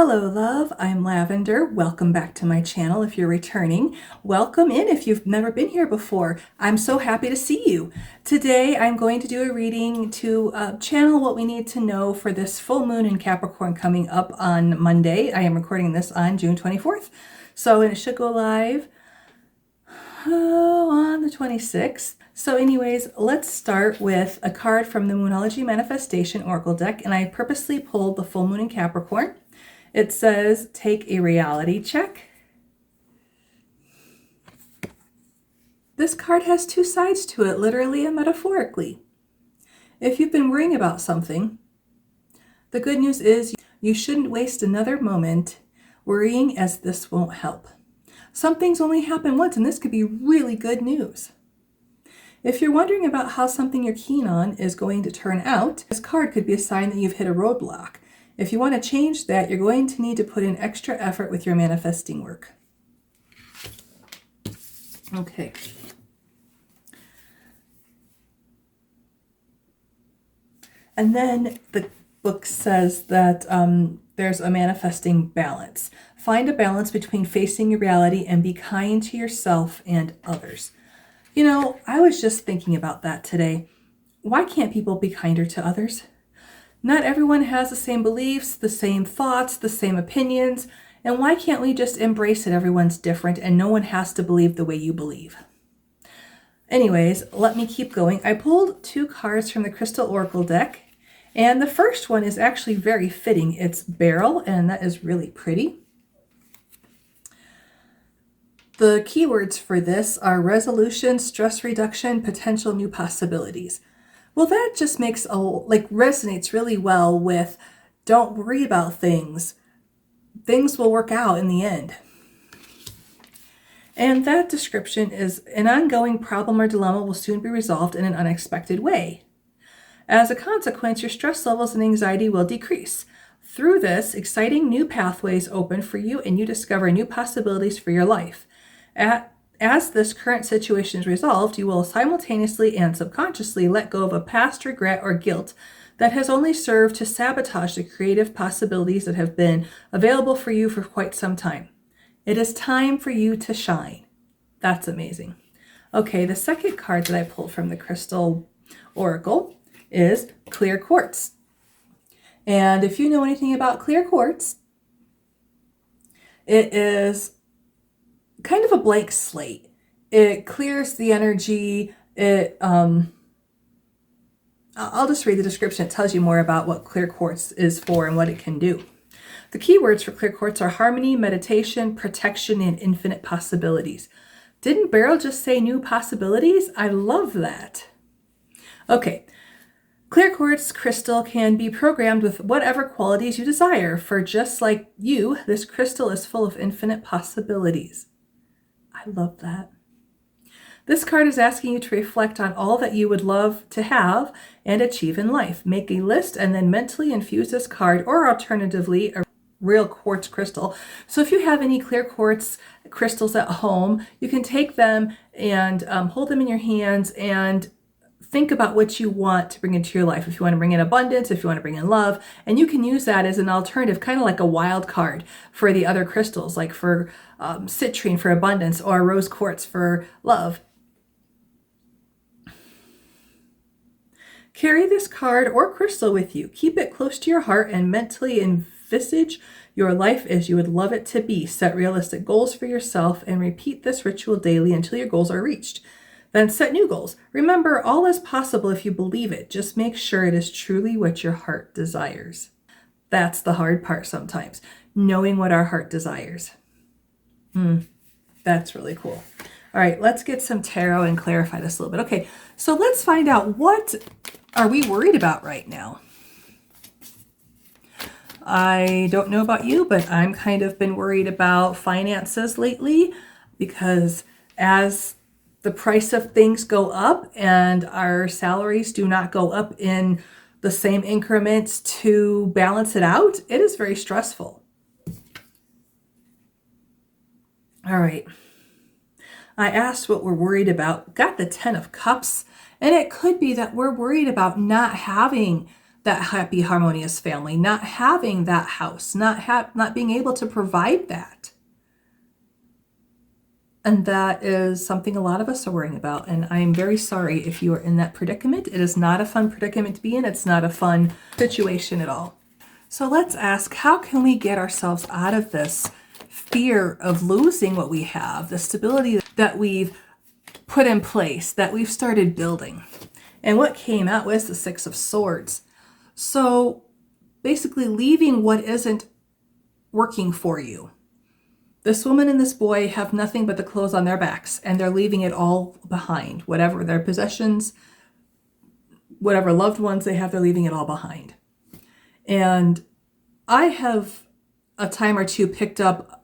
Hello, love. I'm Lavender. Welcome back to my channel. If you're returning, welcome in if you've never been here before. I'm so happy to see you. Today, I'm going to do a reading to channel what we need to know for this full moon in Capricorn coming up on Monday. I am recording this on June 24th. So it should go live on the 26th. So anyways, let's start with a card from the Moonology Manifestation Oracle deck. And I purposely pulled the full moon in Capricorn. It says, take a reality check. This card has two sides to it, literally and metaphorically. If you've been worrying about something, the good news is you shouldn't waste another moment worrying, as this won't help. Some things only happen once, and this could be really good news. If you're wondering about how something you're keen on is going to turn out, this card could be a sign that you've hit a roadblock. If you want to change that, you're going to need to put in extra effort with your manifesting work. Okay. And then the book says that there's a manifesting balance. Find a balance between facing your reality and be kind to yourself and others. You know, I was just thinking about that today. Why can't people be kinder to others? Not everyone has the same beliefs, the same thoughts, the same opinions, and why can't we just embrace it? Everyone's different and no one has to believe the way you believe. Anyways, let me keep going. I pulled two cards from the Crystal Oracle deck, and the first one is actually very fitting. It's Beryl, and that is really pretty. The keywords for this are resolution, stress reduction, potential new possibilities. Well, that just makes resonates really well with don't worry about things. Things will work out in the end. And that description is an ongoing problem or dilemma will soon be resolved in an unexpected way. As a consequence, your stress levels and anxiety will decrease. Through this, exciting new pathways open for you and you discover new possibilities for your life. As this current situation is resolved, you will simultaneously and subconsciously let go of a past regret or guilt that has only served to sabotage the creative possibilities that have been available for you for quite some time. It is time for you to shine. That's amazing. Okay, the second card that I pulled from the Crystal Oracle is Clear Quartz. And if you know anything about clear quartz, it is kind of a blank slate. It clears the energy. I'll just read the description. It tells you more about what clear quartz is for and what it can do. The keywords for clear quartz are harmony, meditation, protection, and infinite possibilities. Didn't Beryl just say new possibilities? I love that. Okay. Clear quartz crystal can be programmed with whatever qualities you desire. For just like you, this crystal is full of infinite possibilities. I love that. This card is asking you to reflect on all that you would love to have and achieve in life. Make a list and then mentally infuse this card, or alternatively, a real quartz crystal. So if you have any clear quartz crystals at home, you can take them and hold them in your hands and think about what you want to bring into your life. If you want to bring in abundance, if you want to bring in love, and you can use that as an alternative, kind of like a wild card for the other crystals, like for citrine for abundance or rose quartz for love. Carry this card or crystal with you. Keep it close to your heart and mentally envisage your life as you would love it to be. Set realistic goals for yourself and repeat this ritual daily until your goals are reached. Then set new goals. Remember, all is possible if you believe it. Just make sure it is truly what your heart desires. That's the hard part sometimes, knowing what our heart desires. That's really cool. All right, let's get some tarot and clarify this a little bit. Okay, so let's find out, what are we worried about right now? I don't know about you, but I'm kind of been worried about finances lately, because as the price of things go up and our salaries do not go up in the same increments to balance it out, it is very stressful. All right. I asked what we're worried about, got the 10 of Cups, and it could be that we're worried about not having that happy, harmonious family, not having that house, not being able to provide that. And that is something a lot of us are worrying about. And I am very sorry if you are in that predicament. It is not a fun predicament to be in. It's not a fun situation at all. So let's ask, how can we get ourselves out of this fear of losing what we have, the stability that we've put in place, that we've started building? And what came out was the Six of Swords. So basically leaving what isn't working for you. This woman and this boy have nothing but the clothes on their backs, and they're leaving it all behind. Whatever their possessions, whatever loved ones they have, they're leaving it all behind. And I have a time or two picked up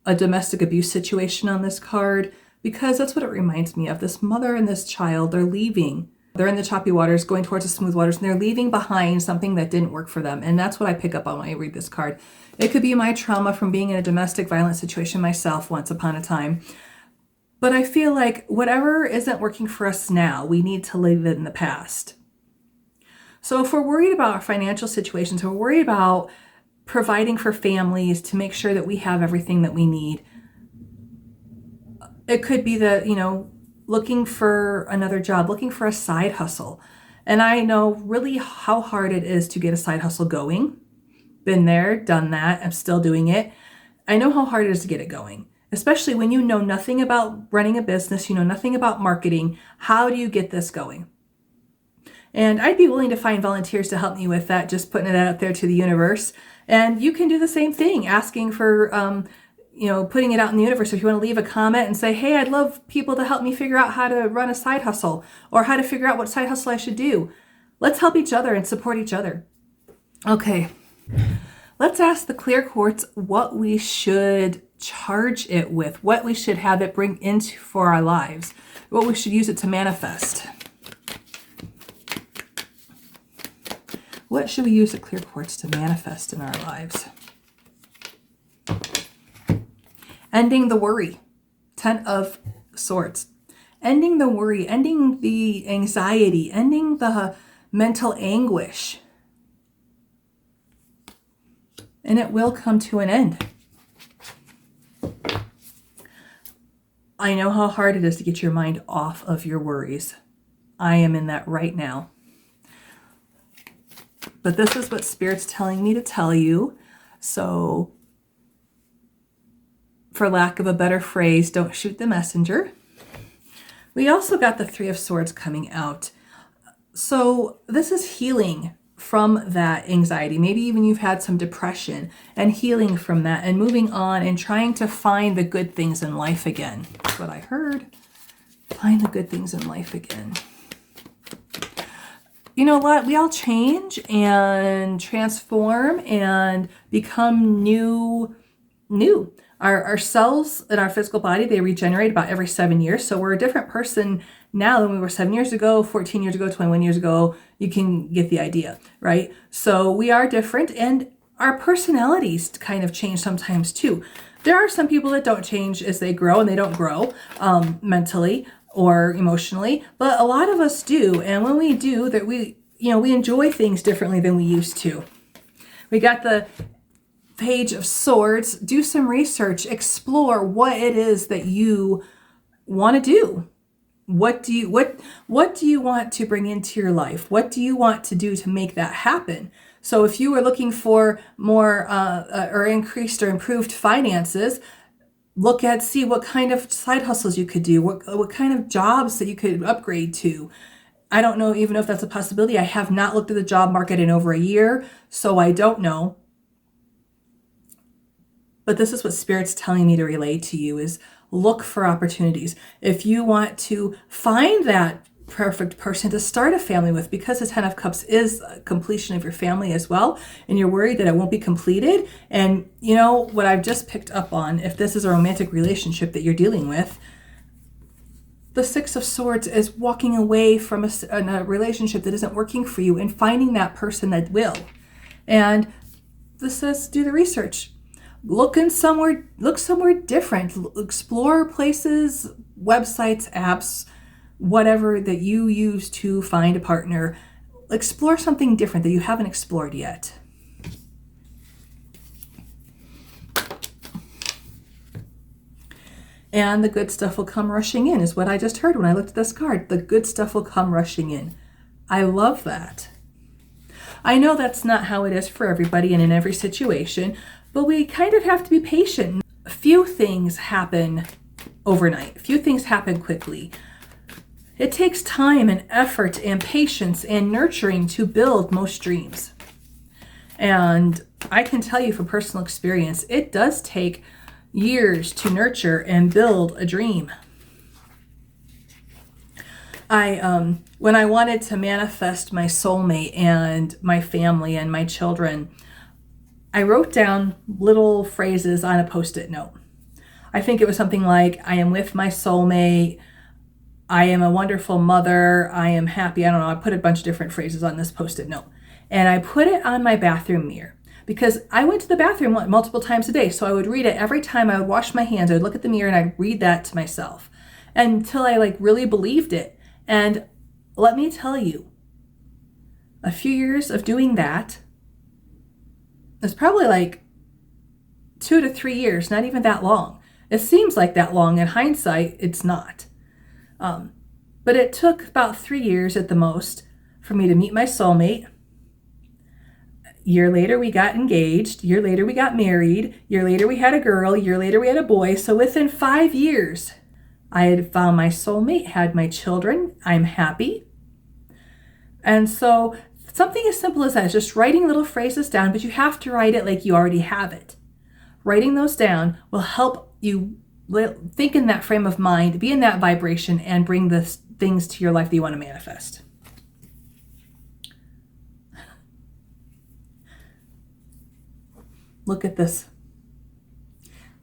a domestic abuse situation on this card, because that's what it reminds me of. This mother and this child, they're leaving. They're in the choppy waters, going towards the smooth waters, and they're leaving behind something that didn't work for them. And that's what I pick up on when I read this card. It could be my trauma from being in a domestic violence situation myself once upon a time. But I feel like whatever isn't working for us now, we need to leave it in the past. So if we're worried about our financial situations, we're worried about providing for families to make sure that we have everything that we need. It could be that, looking for another job, looking for a side hustle. And I know really how hard it is to get a side hustle going. Been there, done that. I'm still doing it. I know how hard it is to get it going, especially when you know nothing about running a business, you know nothing about marketing. How do you get this going? And I'd be willing to find volunteers to help me with that, just putting it out there to the universe. And you can do the same thing, asking for, putting it out in the universe. If you want to leave a comment and say, hey, I'd love people to help me figure out how to run a side hustle, or how to figure out what side hustle I should do. Let's help each other and support each other. Okay, let's ask the clear quartz what we should charge it with, what we should have it bring into for our lives, what we should use it to manifest. What should we use the clear quartz to manifest in our lives? Ending the worry. 10 of Swords. Ending the worry, ending the anxiety, ending the mental anguish. And it will come to an end. I know how hard it is to get your mind off of your worries. I am in that right now. But this is what Spirit's telling me to tell you. So, for lack of a better phrase, don't shoot the messenger. We also got the Three of Swords coming out. So this is healing from that anxiety. Maybe even you've had some depression, and healing from that and moving on and trying to find the good things in life again. That's what I heard. Find the good things in life again. You know what? We all change and transform and become new. Our cells in our physical body, they regenerate about every 7 years. So we're a different person now than we were 7 years ago, 14 years ago, 21 years ago. You can get the idea, right? So we are different, and our personalities kind of change sometimes too. There are some people that don't change as they grow, and they don't grow mentally or emotionally, but a lot of us do. And when we do, that we enjoy things differently than we used to. We got the Page of Swords. Do some research, explore what it is that you want to do. What do you want to bring into your life? What do you want to do to make that happen? So if you were looking for more or increased or improved finances, see what kind of side hustles you could do, what kind of jobs that you could upgrade to. I don't know even if that's a possibility. I have not looked at the job market in over a year, so I don't know. But this is what Spirit's telling me to relay to you, is look for opportunities. If you want to find that perfect person to start a family with, because the 10 of Cups is a completion of your family as well, and you're worried that it won't be completed. And you know what I've just picked up on, if this is a romantic relationship that you're dealing with, the Six of Swords is walking away from a relationship that isn't working for you and finding that person that will. And this says do the research. Look somewhere different. Explore places, websites, apps, whatever that you use to find a partner. explore something different that you haven't explored yet. And the good stuff will come rushing in, is what I just heard when I looked at this card. The good stuff will come rushing in. I love that. I know that's not how it is for everybody and in every situation, but we kind of have to be patient. Few things happen overnight. Few things happen quickly. It takes time and effort and patience and nurturing to build most dreams. And I can tell you from personal experience, it does take years to nurture and build a dream. When I wanted to manifest my soulmate and my family and my children, I wrote down little phrases on a Post-it note. I think it was something like, I am with my soulmate, I am a wonderful mother, I am happy. I don't know, I put a bunch of different phrases on this Post-it note. And I put it on my bathroom mirror because I went to the bathroom multiple times a day. So I would read it every time I would wash my hands. I would look at the mirror and I'd read that to myself until I really believed it. And let me tell you, a few years of doing that, it's probably 2 to 3 years, not even that long. It seems like that long. In hindsight, it's not. But it took about 3 years at the most for me to meet my soulmate. Year later, we got engaged. Year later, we got married. Year later, we had a girl. Year later, we had a boy. So within 5 years, I had found my soulmate, had my children. I'm happy. And so something as simple as that is just writing little phrases down, but you have to write it like you already have it. Writing those down will help you think in that frame of mind, be in that vibration, and bring the things to your life that you want to manifest. Look at this.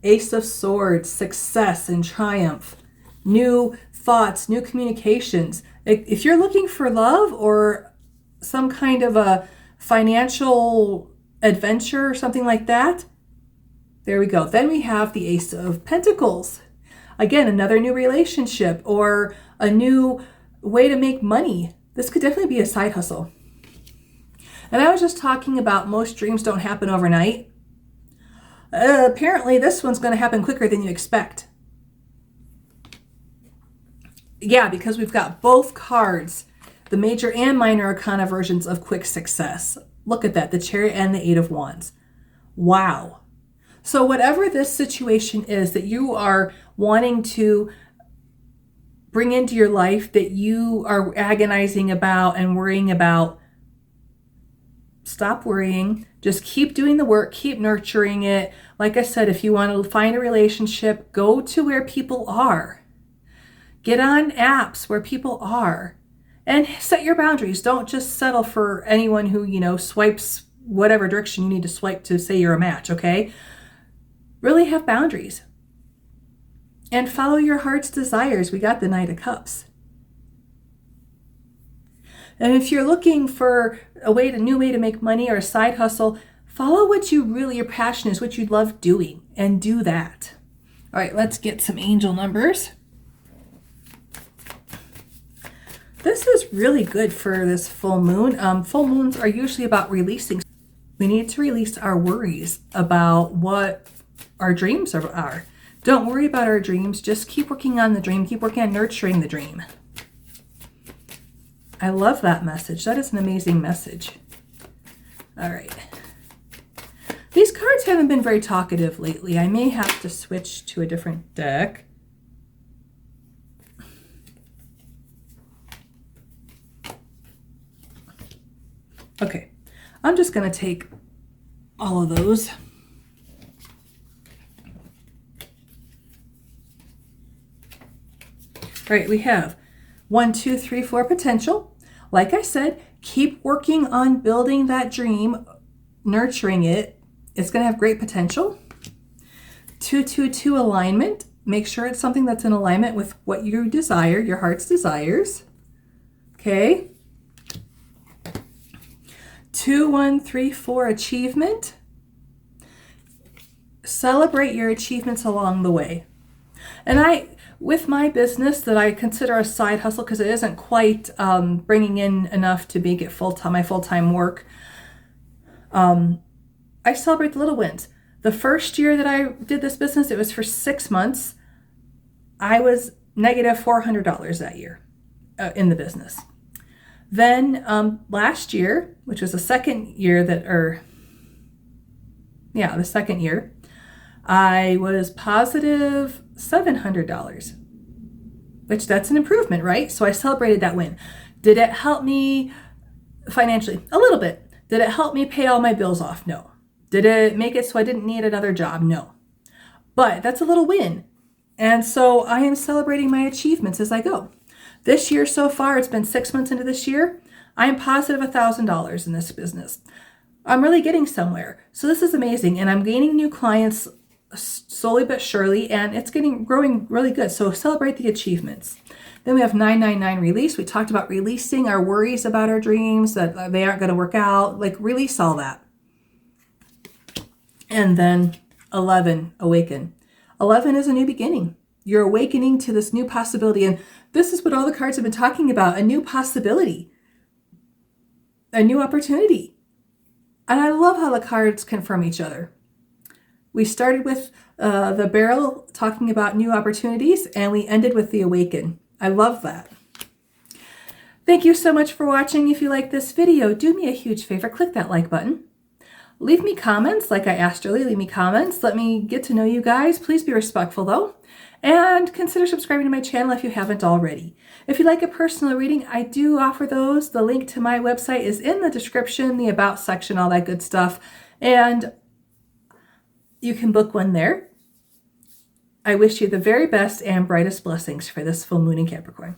Ace of Swords, success and triumph, new thoughts, new communications. If you're looking for love or some kind of a financial adventure or something like that, there we go. Then we have the Ace of Pentacles. Again, another new relationship or a new way to make money. This could definitely be a side hustle. And I was just talking about most dreams don't happen overnight. Apparently this one's going to happen quicker than you expect. Yeah, because we've got both cards, the major and minor arcana versions of quick success. Look at that, the Chariot and the Eight of Wands. Wow. So whatever this situation is that you are wanting to bring into your life, that you are agonizing about and worrying about, stop worrying. Just keep doing the work, keep nurturing it. Like I said, if you want to find a relationship, go to where people are. Get on apps where people are and set your boundaries. Don't just settle for anyone who, swipes whatever direction you need to swipe to say you're a match, okay? Really have boundaries and follow your heart's desires. We got the Knight of Cups. And if you're looking for a new way to make money or a side hustle, follow what your passion is, what you love doing, and do that. All right, let's get some angel numbers. This is really good for this full moon. Full moons are usually about releasing. We need to release our worries about what our dreams are. Don't worry about our dreams. Just keep working on the dream. Keep working on nurturing the dream. I love that message. That is an amazing message. All right. These cards haven't been very talkative lately. I may have to switch to a different deck. Okay, I'm just going to take all of those. All right, we have 1, 2, 3, 4 potential. Like I said, keep working on building that dream, nurturing it. It's going to have great potential. 2, 2, 2 alignment. Make sure it's something that's in alignment with what you desire, your heart's desires. Okay. 2, 1, 3, 4 achievement. Celebrate your achievements along the way. And with my business that I consider a side hustle because it isn't quite bringing in enough to make it my full-time work, I celebrate the little wins. The first year that I did this business, it was for 6 months. I was negative $400 that year in the business. Then last year, which was the second year the second year, I was positive $700, which that's an improvement, right? So I celebrated that win. Did it help me financially? A little bit. Did it help me pay all my bills off? No. Did it make it so I didn't need another job? No. But that's a little win. And so I am celebrating my achievements as I go. This year so far, it's been 6 months into this year, I am positive $1,000 in this business. I'm really getting somewhere. So this is amazing. And I'm gaining new clients slowly but surely, and it's growing really good. So celebrate the achievements. Then we have 999 release. We talked about releasing our worries about our dreams, that they aren't going to work out. Like, release all that. And then 11, awaken. 11 is a new beginning. You're awakening to this new possibility. And this is what all the cards have been talking about, a new possibility, a new opportunity. And I love how the cards confirm each other. We started with the barrel talking about new opportunities, and we ended with the awaken. I love that. Thank you so much for watching. If you like this video, do me a huge favor, click that like button. Leave me comments, like I asked earlier, leave me comments. Let me get to know you guys. Please be respectful though. And consider subscribing to my channel if you haven't already. If you'd like a personal reading, I do offer those. The link to my website is in the description, the about section, all that good stuff. And you can book one there. I wish you the very best and brightest blessings for this full moon in Capricorn.